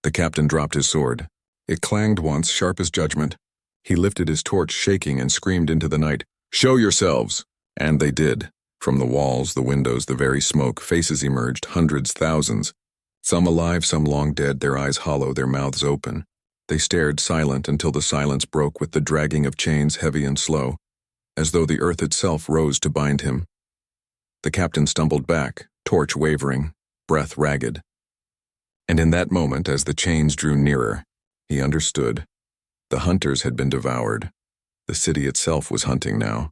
The captain dropped his sword. It clanged once, sharp as judgment. He lifted his torch, shaking, and screamed into the night, "Show yourselves!" And they did. From the walls, the windows, the very smoke, faces emerged, hundreds, thousands. Some alive, some long dead, their eyes hollow, their mouths open. They stared silent until the silence broke with the dragging of chains heavy and slow, as though the earth itself rose to bind him. The captain stumbled back, torch wavering, breath ragged. And in that moment, as the chains drew nearer, he understood. The hunters had been devoured. The city itself was hunting now.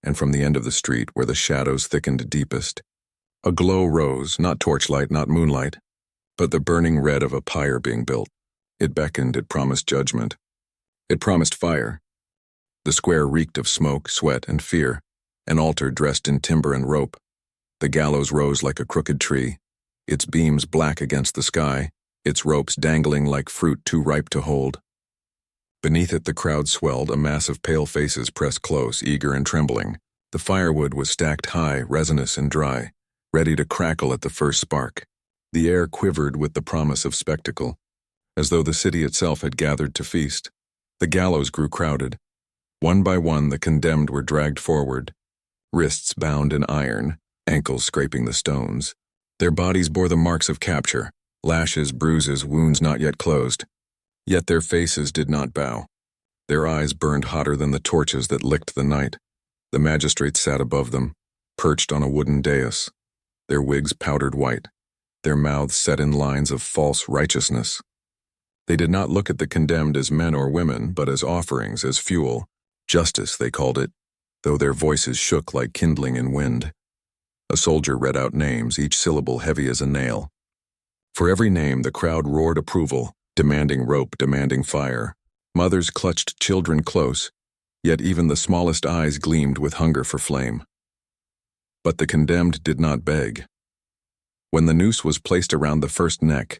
And from the end of the street, where the shadows thickened deepest, a glow rose, not torchlight, not moonlight, but the burning red of a pyre being built. It beckoned, it promised judgment. It promised fire. The square reeked of smoke, sweat, and fear, an altar dressed in timber and rope. The gallows rose like a crooked tree, its beams black against the sky, its ropes dangling like fruit too ripe to hold. Beneath it the crowd swelled, a mass of pale faces pressed close, eager and trembling. The firewood was stacked high, resinous and dry, ready to crackle at the first spark. The air quivered with the promise of spectacle, as though the city itself had gathered to feast. The gallows grew crowded. One by one the condemned were dragged forward, wrists bound in iron, ankles scraping the stones. Their bodies bore the marks of capture, lashes, bruises, wounds not yet closed. Yet their faces did not bow. Their eyes burned hotter than the torches that licked the night. The magistrates sat above them, perched on a wooden dais, their wigs powdered white, their mouths set in lines of false righteousness. They did not look at the condemned as men or women, but as offerings, as fuel. Justice, they called it, though their voices shook like kindling in wind. A soldier read out names, each syllable heavy as a nail. For every name, the crowd roared approval, demanding rope, demanding fire. Mothers clutched children close, yet even the smallest eyes gleamed with hunger for flame. But the condemned did not beg. When the noose was placed around the first neck,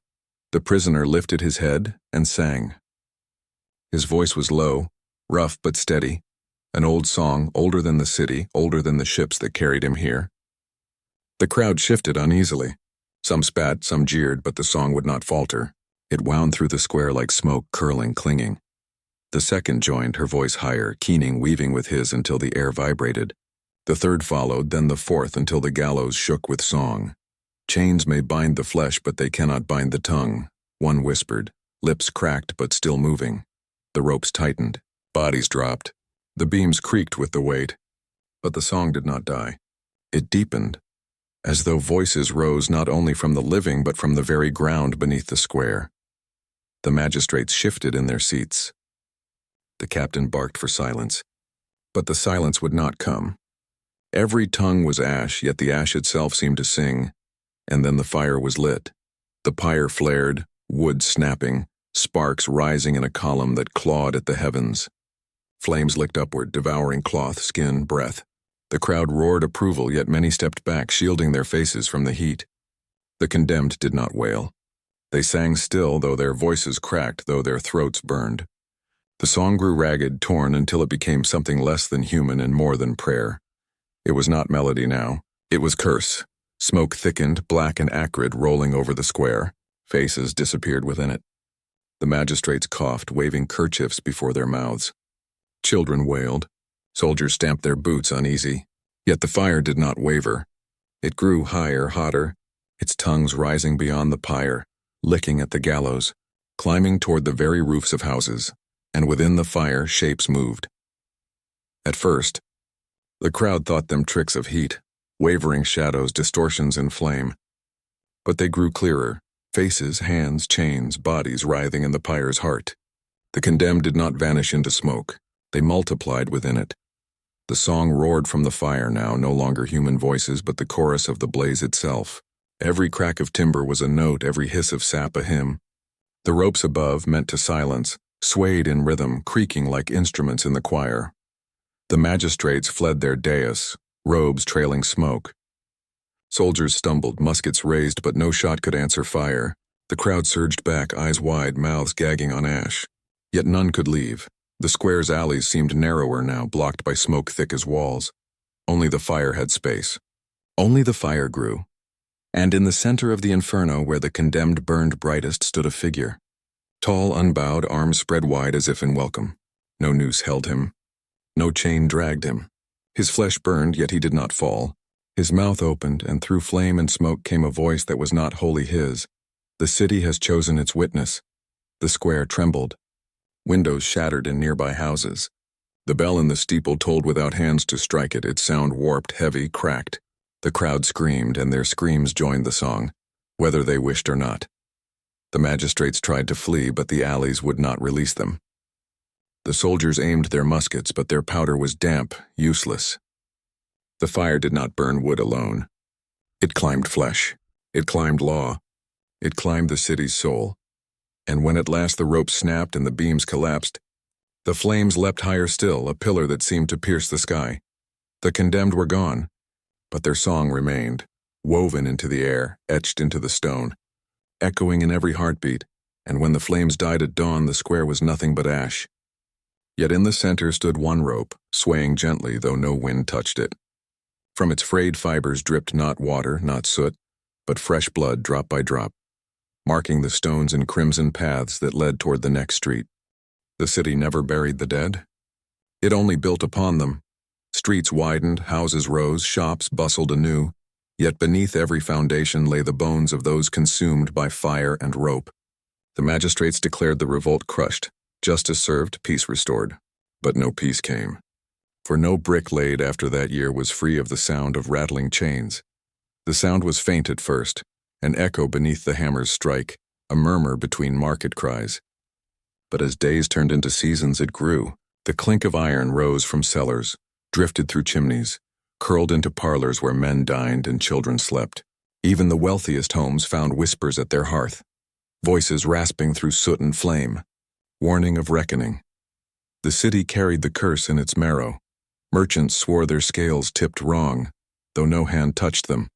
the prisoner lifted his head and sang. His voice was low, rough but steady, an old song, older than the city, older than the ships that carried him here. The crowd shifted uneasily. Some spat, some jeered, but the song would not falter. It wound through the square like smoke, curling, clinging. The second joined, her voice higher, keening, weaving with his until the air vibrated. The third followed, then the fourth, until the gallows shook with song. Chains may bind the flesh, but they cannot bind the tongue, one whispered, lips cracked but still moving. The ropes tightened, bodies dropped. The beams creaked with the weight. But the song did not die. It deepened, as though voices rose not only from the living but from the very ground beneath the square. The magistrates shifted in their seats. The captain barked for silence, but the silence would not come. Every tongue was ash, yet the ash itself seemed to sing, and then the fire was lit. The pyre flared, wood snapping, sparks rising in a column that clawed at the heavens. Flames licked upward, devouring cloth, skin, breath. The crowd roared approval, yet many stepped back, shielding their faces from the heat. The condemned did not wail. They sang still, though their voices cracked, though their throats burned. The song grew ragged, torn, until it became something less than human and more than prayer. It was not melody now. It was curse. Smoke thickened, black and acrid, rolling over the square. Faces disappeared within it. The magistrates coughed, waving kerchiefs before their mouths. Children wailed. Soldiers stamped their boots uneasy. Yet the fire did not waver. It grew higher, hotter, its tongues rising beyond the pyre, licking at the gallows, climbing toward the very roofs of houses, and within the fire shapes moved. At first, the crowd thought them tricks of heat, wavering shadows, distortions in flame. But they grew clearer, faces, hands, chains, bodies writhing in the pyre's heart. The condemned did not vanish into smoke. They multiplied within it. The song roared from the fire now, no longer human voices, but the chorus of the blaze itself. Every crack of timber was a note, every hiss of sap a hymn. The ropes above, meant to silence, swayed in rhythm, creaking like instruments in the choir. The magistrates fled their dais, robes trailing smoke. Soldiers stumbled, muskets raised, but no shot could answer fire. The crowd surged back, eyes wide, mouths gagging on ash. Yet none could leave. The square's alleys seemed narrower now, blocked by smoke thick as walls. Only the fire had space. Only the fire grew. And in the center of the inferno, where the condemned burned brightest, stood a figure. Tall, unbowed, arms spread wide as if in welcome. No noose held him. No chain dragged him. His flesh burned, yet he did not fall. His mouth opened, and through flame and smoke came a voice that was not wholly his. The city has chosen its witness. The square trembled. Windows shattered in nearby houses. The bell in the steeple tolled without hands to strike it, its sound warped, heavy, cracked. The crowd screamed, and their screams joined the song, whether they wished or not. The magistrates tried to flee, but the alleys would not release them. The soldiers aimed their muskets, but their powder was damp, useless. The fire did not burn wood alone. It climbed flesh. It climbed law. It climbed the city's soul. And when at last the ropes snapped and the beams collapsed, the flames leapt higher still, a pillar that seemed to pierce the sky. The condemned were gone, but their song remained, woven into the air, etched into the stone, echoing in every heartbeat, and when the flames died at dawn, the square was nothing but ash. Yet in the center stood one rope, swaying gently, though no wind touched it. From its frayed fibers dripped not water, not soot, but fresh blood drop by drop, marking the stones in crimson paths that led toward the next street. The city never buried the dead. It only built upon them. Streets widened, houses rose, shops bustled anew, yet beneath every foundation lay the bones of those consumed by fire and rope. The magistrates declared the revolt crushed, justice served, peace restored. But no peace came. For no brick laid after that year was free of the sound of rattling chains. The sound was faint at first, an echo beneath the hammer's strike, a murmur between market cries. But as days turned into seasons, it grew. The clink of iron rose from cellars, drifted through chimneys, curled into parlors where men dined and children slept. Even the wealthiest homes found whispers at their hearth, voices rasping through soot and flame, warning of reckoning. The city carried the curse in its marrow. Merchants swore their scales tipped wrong, though no hand touched them.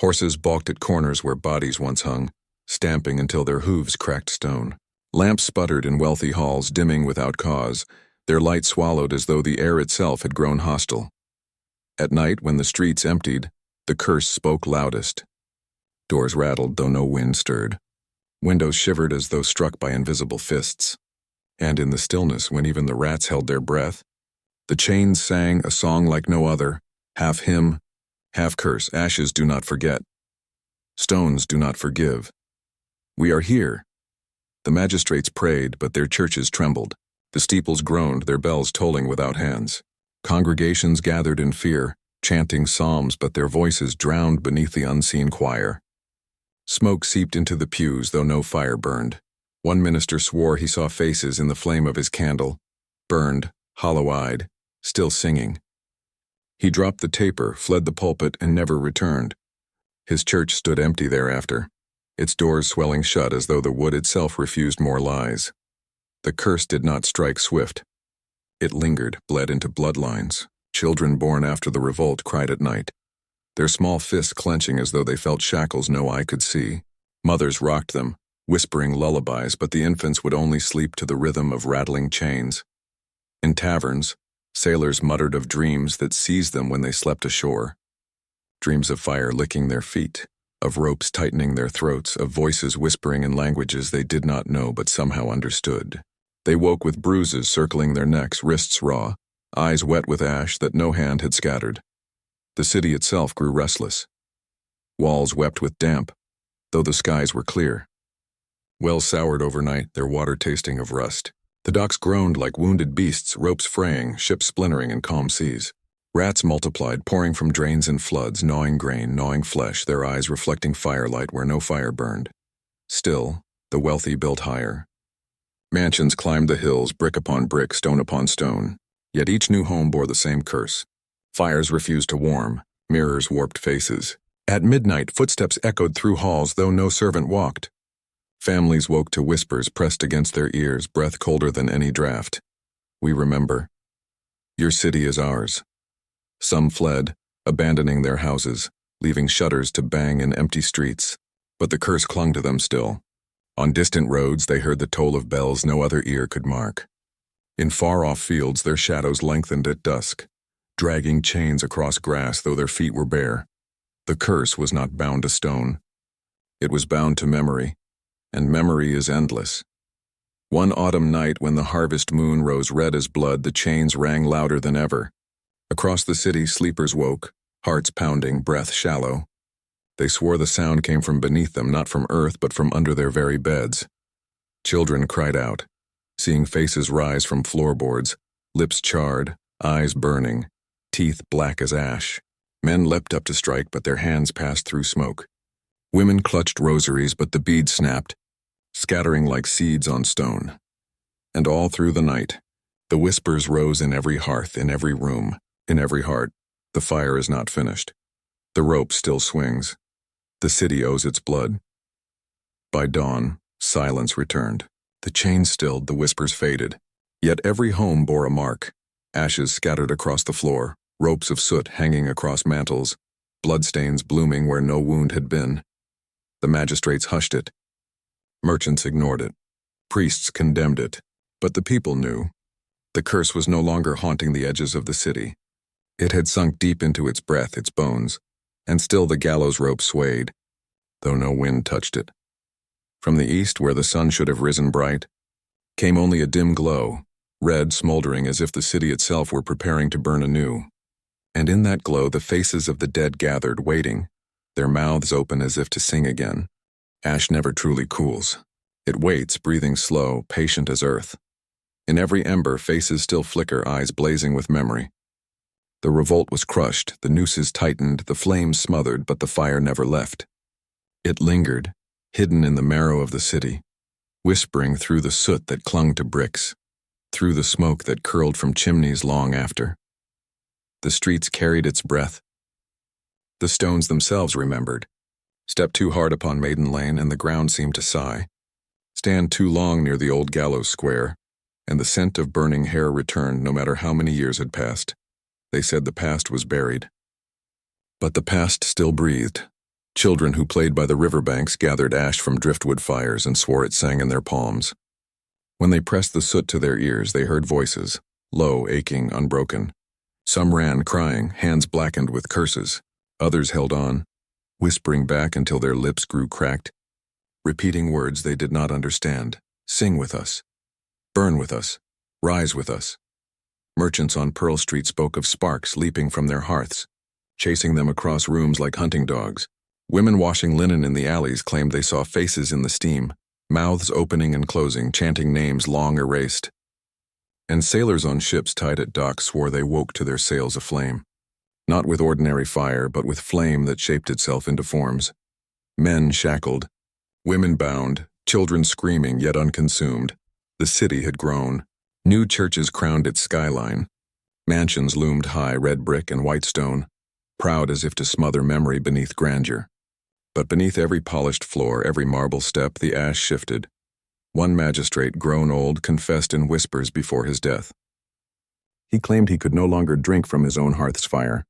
Horses balked at corners where bodies once hung, stamping until their hooves cracked stone. Lamps sputtered in wealthy halls, dimming without cause, their light swallowed as though the air itself had grown hostile. At night, when the streets emptied, the curse spoke loudest. Doors rattled, though no wind stirred. Windows shivered as though struck by invisible fists. And in the stillness, when even the rats held their breath, the chains sang a song like no other, half hymn, half curse. Ashes do not forget. Stones do not forgive. We are here. The magistrates prayed, but their churches trembled. The steeples groaned, their bells tolling without hands. Congregations gathered in fear, chanting psalms, but their voices drowned beneath the unseen choir. Smoke seeped into the pews, though no fire burned. One minister swore he saw faces in the flame of his candle, burned, hollow-eyed, still singing. He dropped the taper, fled the pulpit, and never returned. His church stood empty thereafter, its doors swelling shut as though the wood itself refused more lies. The curse did not strike swift. It lingered, bled into bloodlines. Children born after the revolt cried at night, their small fists clenching as though they felt shackles no eye could see. Mothers rocked them, whispering lullabies, but the infants would only sleep to the rhythm of rattling chains. In taverns, sailors muttered of dreams that seized them when they slept ashore. Dreams of fire licking their feet, of ropes tightening their throats, of voices whispering in languages they did not know but somehow understood. They woke with bruises circling their necks, wrists raw, eyes wet with ash that no hand had scattered. The city itself grew restless. Walls wept with damp, though the skies were clear. Wells soured overnight, their water tasting of rust. The docks groaned like wounded beasts, ropes fraying, ships splintering in calm seas. Rats multiplied, pouring from drains and floods, gnawing grain, gnawing flesh, their eyes reflecting firelight where no fire burned. Still, the wealthy built higher. Mansions climbed the hills, brick upon brick, stone upon stone. Yet each new home bore the same curse. Fires refused to warm, mirrors warped faces. At midnight, footsteps echoed through halls, though no servant walked. Families woke to whispers pressed against their ears, breath colder than any draft. We remember. Your city is ours. Some fled, abandoning their houses, leaving shutters to bang in empty streets. But the curse clung to them still. On distant roads, they heard the toll of bells no other ear could mark. In far-off fields, their shadows lengthened at dusk, dragging chains across grass though their feet were bare. The curse was not bound to stone. It was bound to memory, and memory is endless. One autumn night, when the harvest moon rose red as blood, the chains rang louder than ever. Across the city, sleepers woke, hearts pounding, breath shallow. They swore the sound came from beneath them, not from earth, but from under their very beds. Children cried out, seeing faces rise from floorboards, lips charred, eyes burning, teeth black as ash. Men leapt up to strike, but their hands passed through smoke. Women clutched rosaries, but the beads snapped, scattering like seeds on stone. And all through the night, the whispers rose in every hearth, in every room, in every heart. The fire is not finished. The rope still swings. The city owes its blood. By dawn, silence returned. The chains stilled, the whispers faded. Yet every home bore a mark. Ashes scattered across the floor, ropes of soot hanging across mantels, bloodstains blooming where no wound had been. The magistrates hushed it. Merchants ignored it. Priests condemned it. But the people knew. The curse was no longer haunting the edges of the city. It had sunk deep into its breath, its bones, and still the gallows rope swayed, though no wind touched it. From the east, where the sun should have risen bright, came only a dim glow, red, smoldering as if the city itself were preparing to burn anew. And in that glow the faces of the dead gathered, waiting, their mouths open as if to sing again. Ash never truly cools. It waits, breathing slow, patient as earth. In every ember, faces still flicker, eyes blazing with memory. The revolt was crushed, the nooses tightened, the flames smothered, but the fire never left. It lingered, hidden in the marrow of the city, whispering through the soot that clung to bricks, through the smoke that curled from chimneys long after. The streets carried its breath. The stones themselves remembered. Step too hard upon Maiden Lane and the ground seemed to sigh. Stand too long near the old gallows square, and the scent of burning hair returned no matter how many years had passed. They said the past was buried. But the past still breathed. Children who played by the riverbanks gathered ash from driftwood fires and swore it sang in their palms. When they pressed the soot to their ears, they heard voices, low, aching, unbroken. Some ran, crying, hands blackened with curses. Others held on, whispering back until their lips grew cracked, repeating words they did not understand. Sing with us. Burn with us. Rise with us. Merchants on Pearl Street spoke of sparks leaping from their hearths, chasing them across rooms like hunting dogs. Women washing linen in the alleys claimed they saw faces in the steam, mouths opening and closing, chanting names long erased. And sailors on ships tied at docks swore they woke to their sails aflame. Not with ordinary fire, but with flame that shaped itself into forms. Men shackled, women bound, children screaming yet unconsumed. The city had grown. New churches crowned its skyline. Mansions loomed high, red brick and white stone, proud as if to smother memory beneath grandeur. But beneath every polished floor, every marble step, the ash shifted. One magistrate, grown old, confessed in whispers before his death. He claimed he could no longer drink from his own hearth's fire,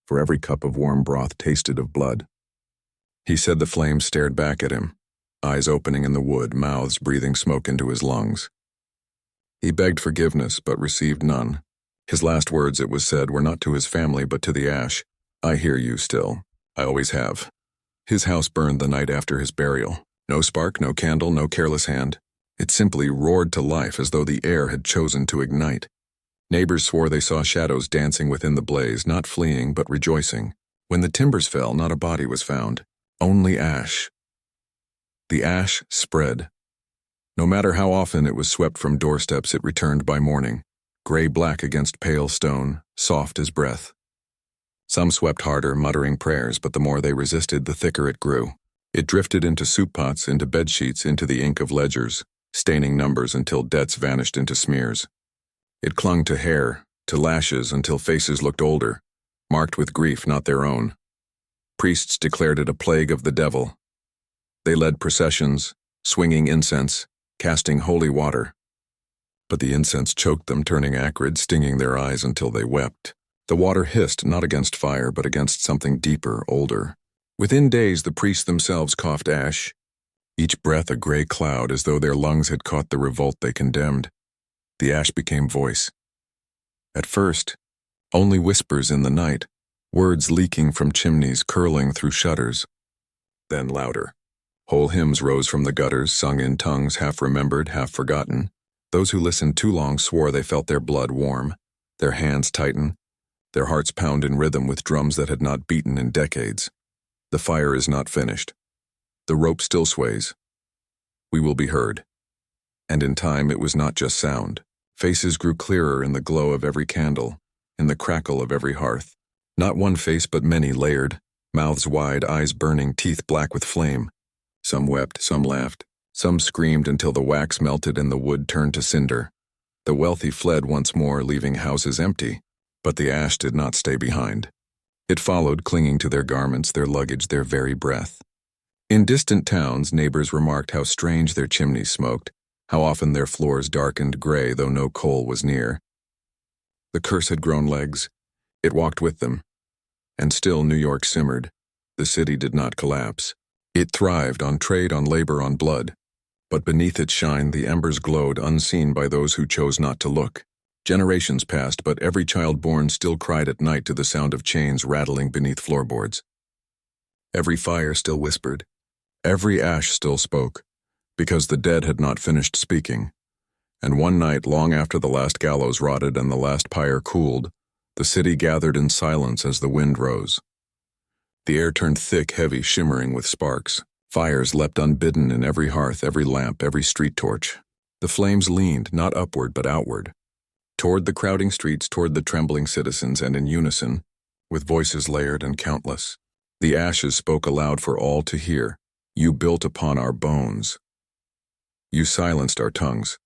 for every cup of warm broth tasted of blood. He said the flames stared back at him, eyes opening in the wood, mouths breathing smoke into his lungs. He begged forgiveness, but received none. His last words, it was said, were not to his family, but to the ash. I hear you still. I always have. His house burned the night after his burial. No spark, no candle, no careless hand. It simply roared to life as though the air had chosen to ignite. Neighbors swore they saw shadows dancing within the blaze, not fleeing but rejoicing. When the timbers fell, not a body was found, only ash. The ash spread. No matter how often it was swept from doorsteps, it returned by morning, gray-black against pale stone, soft as breath. Some swept harder, muttering prayers, but the more they resisted, the thicker it grew. It drifted into soup pots, into bedsheets, into the ink of ledgers, staining numbers until debts vanished into smears. It clung to hair, to lashes, until faces looked older, marked with grief not their own. Priests declared it a plague of the devil. They led processions, swinging incense, casting holy water. But the incense choked them, turning acrid, stinging their eyes until they wept. The water hissed not against fire, but against something deeper, older. Within days, the priests themselves coughed ash, each breath a gray cloud, as though their lungs had caught the revolt they condemned. The ash became voice. At first, only whispers in the night, words leaking from chimneys, curling through shutters. Then louder. Whole hymns rose from the gutters, sung in tongues half remembered, half forgotten. Those who listened too long swore they felt their blood warm, their hands tighten, their hearts pound in rhythm with drums that had not beaten in decades. The fire is not finished. The rope still sways. We will be heard. And in time it was not just sound. Faces grew clearer in the glow of every candle, in the crackle of every hearth. Not one face but many layered, mouths wide, eyes burning, teeth black with flame. Some wept, some laughed, some screamed until the wax melted and the wood turned to cinder. The wealthy fled once more, leaving houses empty, but the ash did not stay behind. It followed, clinging to their garments, their luggage, their very breath. In distant towns, neighbors remarked how strange their chimneys smoked, how often their floors darkened gray though no coal was near. The curse had grown legs. It walked with them. And still New York simmered. The city did not collapse. It thrived on trade, on labor, on blood. But beneath its shine, the embers glowed, unseen by those who chose not to look. Generations passed, but every child born still cried at night to the sound of chains rattling beneath floorboards. Every fire still whispered. Every ash still spoke, because the dead had not finished speaking. And one night, long after the last gallows rotted and the last pyre cooled, the city gathered in silence as the wind rose. The air turned thick, heavy, shimmering with sparks. Fires leapt unbidden in every hearth, every lamp, every street torch. The flames leaned, not upward but outward, toward the crowding streets, toward the trembling citizens, and in unison, with voices layered and countless, the ashes spoke aloud for all to hear. You built upon our bones. You silenced our tongues.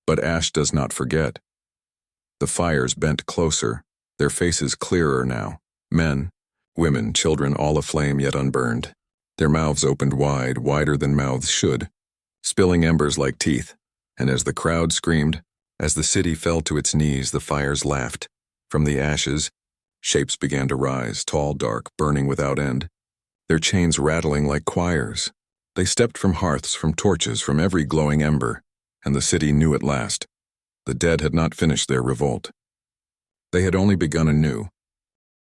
But ash does not forget. The fires bent closer, their faces clearer now. Men, women, children, all aflame yet unburned. Their mouths opened wide, wider than mouths should, spilling embers like teeth. And as the crowd screamed, as the city fell to its knees, the fires laughed. From the ashes, shapes began to rise, tall, dark, burning without end, their chains rattling like choirs. They stepped from hearths, from torches, from every glowing ember, and the city knew at last. The dead had not finished their revolt. They had only begun anew,